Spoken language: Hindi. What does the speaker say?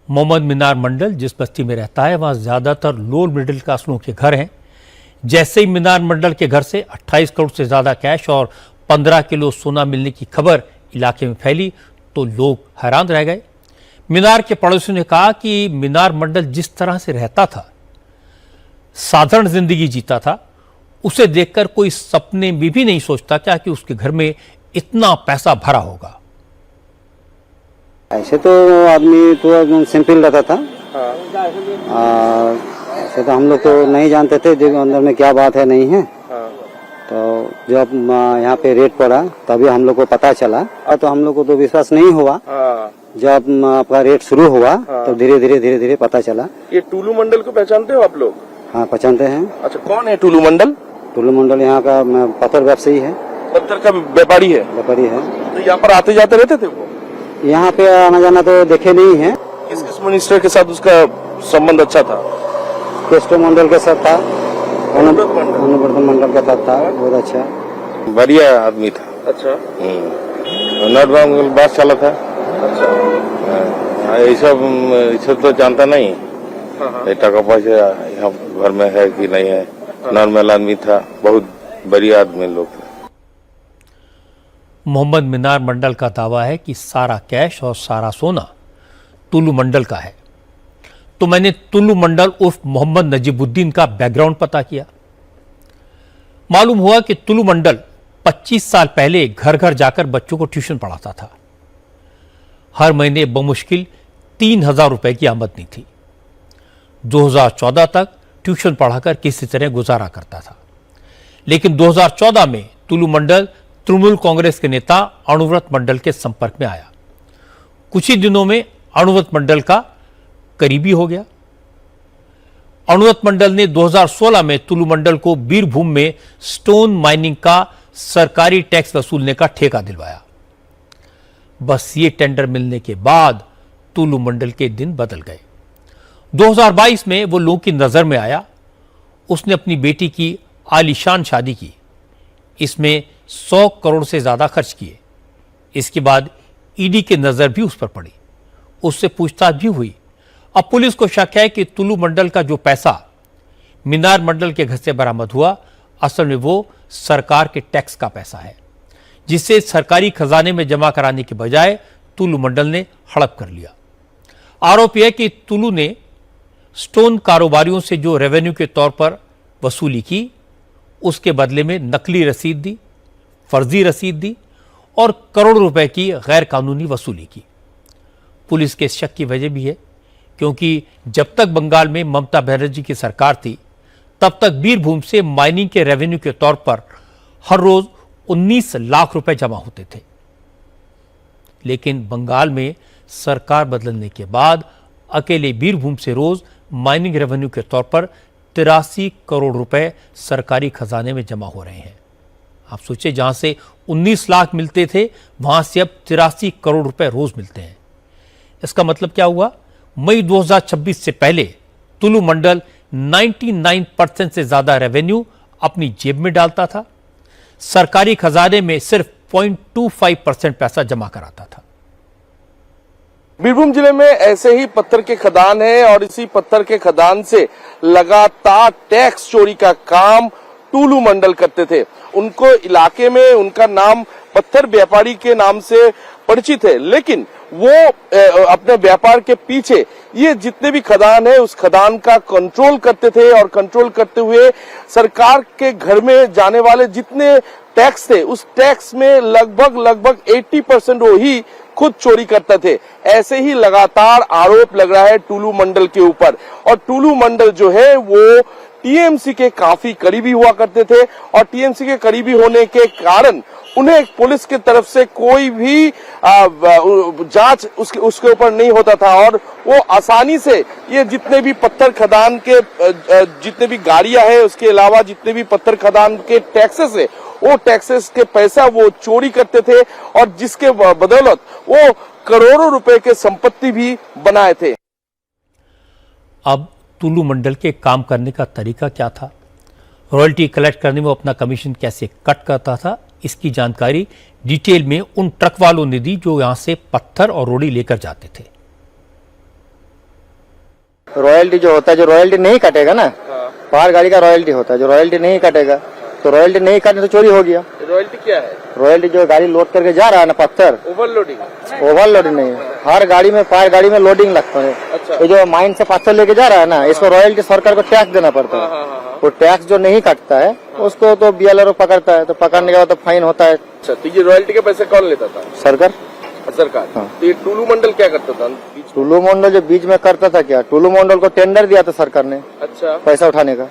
मोहम्मद मीनार मंडल जिस बस्ती में रहता है वहां ज्यादातर लोअर मिडिल क्लास लोगों के घर हैं। जैसे ही मीनार मंडल के घर से 28 करोड़ से ज्यादा कैश और 15 किलो सोना मिलने की खबर इलाके में फैली तो लोग हैरान रह गए। मीनार के पड़ोसियों ने कहा कि मीनार मंडल जिस तरह से रहता था, साधारण जिंदगी जीता था, उसे देखकर कोई सपने में भी नहीं सोचता क्या कि उसके घर में इतना पैसा भरा होगा। ऐसे तो आदमी तो सिंपल रहता था। ऐसे तो हम लोग तो नहीं जानते थे जो अंदर में क्या बात है नहीं है। तो जब यहाँ पे रेड पड़ा तभी हम लोग को पता चला, तो हम लोग को तो विश्वास नहीं हुआ। जब आपका रेड शुरू हुआ तो धीरे धीरे पता चला। ये टुल्लू मंडल को पहचानते हो आप लोग? हाँ, पहचानते हैं। अच्छा, कौन है टुल्लू मंडल? टुल्लू मंडल यहाँ का पत्थर व्यवसायी है। पत्थर का व्यापारी है? व्यापारी है। तो यहाँ पर आते जाते रहते थे वो? यहाँ पे आना जाना तो देखे नहीं है। किस किस मिनिस्टर के साथ उसका संबंध अच्छा था? केस्टो मंडल के साथ था, अनुव्रत मंडल के साथ था, बहुत अच्छा बढ़िया आदमी था। अच्छा। नोट बात चला था। अच्छा। ये सब तो जानता नहीं। टका पैसा यहाँ घर में है कि नहीं है। नॉर्मल आदमी था, बहुत बढ़िया आदमी लोग थे। मोहम्मद मीनार मंडल का दावा है कि सारा कैश और सारा सोना टुल्लू मंडल का है। तो मैंने टुल्लू मंडल उर्फ मोहम्मद नजीबुद्दीन का बैकग्राउंड पता किया। मालूम हुआ कि टुल्लू मंडल 25 साल पहले घर घर जाकर बच्चों को ट्यूशन पढ़ाता था। हर महीने बमुश्किल 3,000 रुपए की आमदनी थी। 2014 तक ट्यूशन पढ़ाकर किसी तरह गुजारा करता था। लेकिन 2014 में टुल्लू मंडल तृणमूल कांग्रेस के नेता अनुव्रत मंडल के संपर्क में आया। कुछ ही दिनों में अनुव्रत मंडल का करीबी हो गया। अनुव्रत मंडल ने 2016 में टुल्लू मंडल को बीरभूम में स्टोन माइनिंग का सरकारी टैक्स वसूलने का ठेका दिलवाया। बस ये टेंडर मिलने के बाद टुल्लू मंडल के दिन बदल गए। 2022 में वो लोगों की नजर में आया। उसने अपनी बेटी की आलीशान शादी की। इसमें 100 करोड़ से ज्यादा खर्च किए। इसके बाद ईडी की नजर भी उस पर पड़ी। उससे पूछताछ भी हुई। अब पुलिस को शक है कि टुल्लू मंडल का जो पैसा मीनार मंडल के घर से बरामद हुआ, असल में वो सरकार के टैक्स का पैसा है, जिसे सरकारी खजाने में जमा कराने के बजाय टुल्लू मंडल ने हड़प कर लिया। आरोप यह कि टुल्लू ने स्टोन कारोबारियों से जो रेवेन्यू के तौर पर वसूली की, उसके बदले में नकली रसीद दी, फर्जी रसीद दी और करोड़ों रुपए की गैर कानूनी वसूली की। पुलिस के शक की वजह भी है क्योंकि जब तक बंगाल में ममता बनर्जी की सरकार थी, तब तक बीरभूम से माइनिंग के रेवेन्यू के तौर पर हर रोज 19 लाख रुपए जमा होते थे। लेकिन बंगाल में सरकार बदलने के बाद अकेले बीरभूम से रोज माइनिंग रेवेन्यू के तौर पर 83 करोड़ रुपए सरकारी खजाने में जमा हो रहे हैं। आप सोचिए, जहां से 19 लाख मिलते थे वहां से अब 83 करोड़ रुपए रोज मिलते हैं। इसका मतलब क्या हुआ? मई 2026 से पहले टुल्लू मंडल 99% से ज्यादा रेवेन्यू अपनी जेब में डालता था। सरकारी खजाने में सिर्फ 0.25% पैसा जमा कराता था। बीरभूम जिले में ऐसे ही पत्थर के खदान है और इसी पत्थर के खदान से लगातार टैक्स चोरी का काम टुल्लू मंडल करते थे। उनको इलाके में उनका नाम पत्थर व्यापारी के नाम से परिचित है, लेकिन वो अपने व्यापार के पीछे ये जितने भी खदान है उस खदान का कंट्रोल करते थे और कंट्रोल करते हुए सरकार के घर में जाने वाले जितने टैक्स थे उस टैक्स में लगभग 80% वो ही खुद चोरी करते थे। ऐसे ही लगातार आरोप लग रहा है टुल्लू मंडल के ऊपर। और टुल्लू मंडल जो है वो टीएमसी के काफी करीबी हुआ करते थे और टीएमसी के करीबी होने के कारण उन्हें पुलिस की तरफ से कोई भी जांच उसके ऊपर नहीं होता था और वो आसानी से ये जितने भी पत्थर खदान के जितने भी गाड़ियां हैं, उसके अलावा जितने भी पत्थर खदान के टैक्सेस है, वो टैक्सेस के पैसा वो चोरी करते थे और जिसके बदौलत वो करोड़ों रुपए के संपत्ति भी बनाए थे। अब टुल्लू मंडल के काम करने का तरीका क्या था, रॉयल्टी कलेक्ट करने में अपना कमीशन कैसे कट करता था, इसकी जानकारी डिटेल में उन ट्रक वालों ने दी जो यहां से पत्थर और रोड़ी लेकर जाते थे। रॉयल्टी जो होता है, जो रॉयल्टी नहीं कटेगा ना, पहाड़ गाड़ी का रॉयल्टी होता है, जो रॉयल्टी नहीं कटेगा तो रॉयल्टी नहीं काटने तो चोरी हो गया। रॉयल्टी क्या है? रॉयल्टी जो गाड़ी लोड करके जा रहा है ना पत्थर, ओवरलोडिंग। ओवरलोडिंग नहीं है। हर गाड़ी में, पहाड़ गाड़ी में लोडिंग लगता है। अच्छा। ये जो माइन से पत्थर लेके जा रहा है ना, इसको रॉयल्टी सरकार को टैक्स देना पड़ता है। वो टैक्स जो नहीं काटता है उसको तो BLRO पकड़ता है, तो पकड़ने के बाद तो फाइन होता है। अच्छा, तो ये रॉयल्टी के पैसे कौन लेता था? सरकार। सरकार। तो ये टुल्लू मंडल क्या करता था? टुल्लू मंडल जो बीच में करता था क्या, टुल्लू मंडल को टेंडर दिया था सरकार ने अच्छा, पैसा उठाने का।